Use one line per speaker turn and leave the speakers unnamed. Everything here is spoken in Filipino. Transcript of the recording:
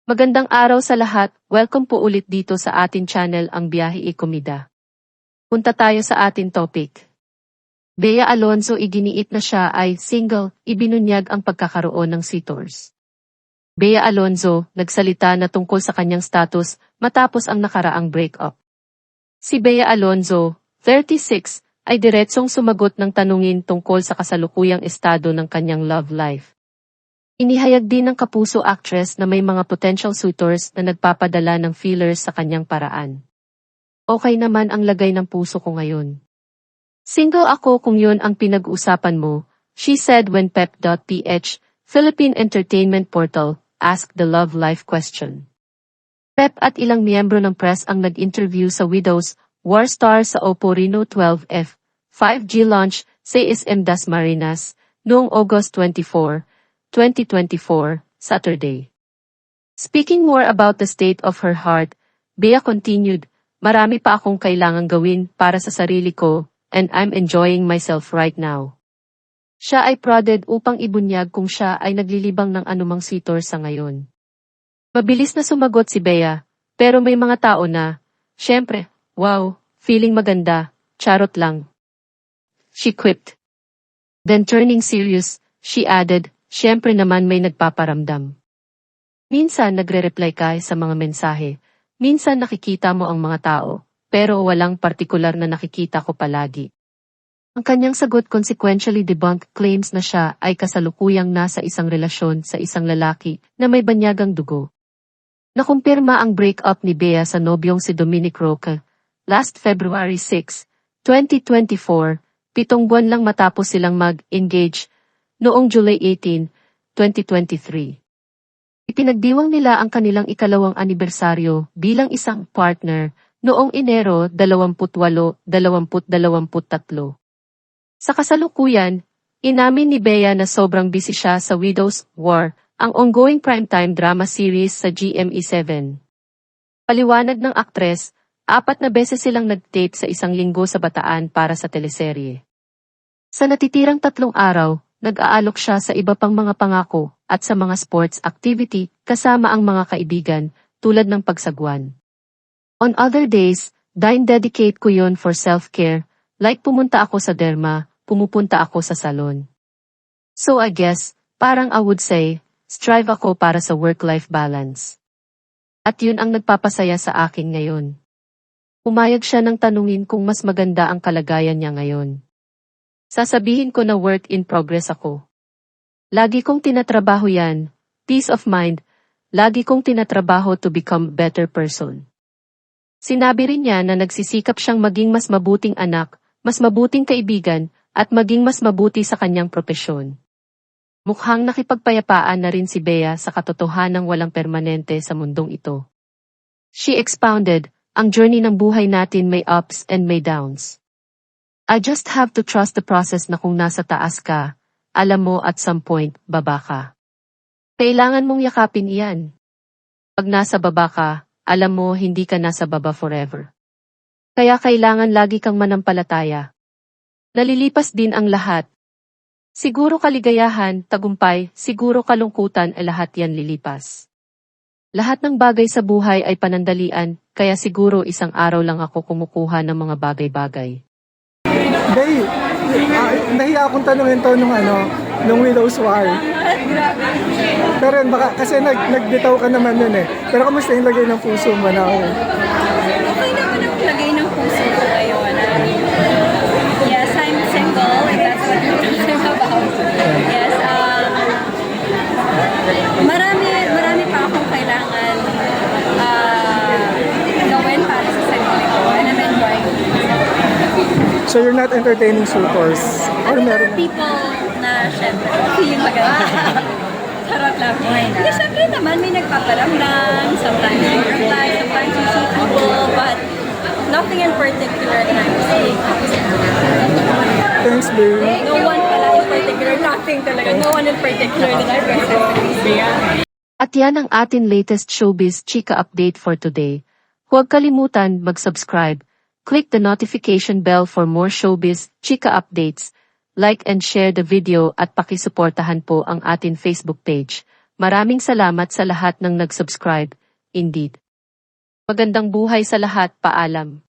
Magandang araw sa lahat, welcome po ulit dito sa atin channel ang Biyahe e Komida. Punta tayo sa atin topic. Bea Alonzo iginiit na siya ay single, ibinunyag ang pagkakaroon ng suitors. Bea Alonzo nagsalita na tungkol sa kanyang status matapos ang nakaraang breakup. Si Bea Alonzo, 36, ay diretsong sumagot ng tanungin tungkol sa kasalukuyang estado ng kanyang love life. Inihayag din ng kapuso actress na may mga potential suitors na nagpapadala ng feelers sa kanyang paraan. Okay naman ang lagay ng puso ko ngayon. Single ako kung yun ang pinag-usapan mo, she said when Pep.ph, Philippine entertainment portal, asked the love life question. Pep at ilang miyembro ng press ang nag-interview sa Widows War star sa Oppo Reno 12F 5G launch sa SM Dasmariñas noong August 24, 2024, Saturday. Speaking more about the state of her heart, Bea continued, marami pa akong kailangang gawin para sa sarili ko, and I'm enjoying myself right now. Siya ay prodded upang ibunyag kung siya ay naglilibang ng anumang suitor sa ngayon. Mabilis na sumagot si Bea, pero may mga tao na, syempre, wow, feeling maganda, charot lang. She quipped. Then turning serious, she added, syempre naman may nagpaparamdam. Minsan nagre-reply ka sa mga mensahe, minsan nakikita mo ang mga tao, pero walang partikular na nakikita ko palagi. Ang kanyang sagot consequentially debunked claims na siya ay kasalukuyang nasa isang relasyon sa isang lalaki na may banyagang dugo. Nakumpirma ang breakup ni Bea sa nobyong si Dominic Roque, last February 6, 2024, 7 buwan lang matapos silang mag-engage, noong July 18, 2023. Ipinagdiwang nila ang kanilang ikalawang anibersaryo bilang isang partner noong Enero 28, 2023. Sa kasalukuyan, inamin ni Bea na sobrang busy siya sa Widows War, ang ongoing primetime drama series sa GMA7. Paliwanag ng aktres, 4 na beses silang nag-date sa isang linggo sa Bataan para sa teleserye. Sa natitirang 3 araw, nag-aalok siya sa iba pang mga pangako at sa mga sports activity kasama ang mga kaibigan tulad ng pagsagwan. On other days, dedicate ko yon for self-care, like pumunta ako sa derma, pumupunta ako sa salon. So I guess, parang I would say, strive ako para sa work-life balance. At yun ang nagpapasaya sa akin ngayon. Umayag siya ng tanungin kung mas maganda ang kalagayan niya ngayon. Sasabihin ko na work in progress ako. Lagi kong tinatrabaho yan, peace of mind, lagi kong tinatrabaho to become better person. Sinabi rin niya na nagsisikap siyang maging mas mabuting anak, mas mabuting kaibigan, at maging mas mabuti sa kanyang propesyon. Mukhang nakipagpayapaan na rin si Bea sa katotohanang walang permanente sa mundong ito. She expounded, ang journey ng buhay natin may ups and may downs. I just have to trust the process na kung nasa taas ka, alam mo at some point, baba ka. Kailangan mong yakapin iyan. Pag nasa baba ka, alam mo hindi ka nasa baba forever. Kaya kailangan lagi kang manampalataya. Nalilipas din ang lahat. Siguro kaligayahan, tagumpay, siguro kalungkutan ay lahat yan lilipas. Lahat ng bagay sa buhay ay panandalian, kaya siguro isang araw lang ako kumukuha ng mga bagay-bagay.
Day, nahiya akong tanungin to nung Widow's War. Pero yun, baka, kasi nagbitaw ka naman nun eh. Pero kamusta yung lagay ng puso mo na?
Okay naman ang lagay ng puso ko ngayon. Yes, I'm single, and that's what we're talking about. Yes, marami pa akong kailangan gawin para sa sarili ko, and I'm enjoying it.
So you're not entertaining suitors? Or
There are
meron?
people na syempre, feeling maganda. Charot lang. Hindi, syempre naman may nagpaparamdam, sometimes you reply, sometimes you see people, but nothing in particular that I'm seeing.
Thanks, babe.
No one pala in particular, nothing talaga. No one in particular that I personally see.
At yan ang atin latest showbiz chika update for today. Huwag kalimutan mag-subscribe. Click the notification bell for more showbiz chika updates. Like and share the video at pakisuportahan po ang atin Facebook page. Maraming salamat sa lahat ng nag-subscribe. Indeed. Magandang buhay sa lahat, paalam.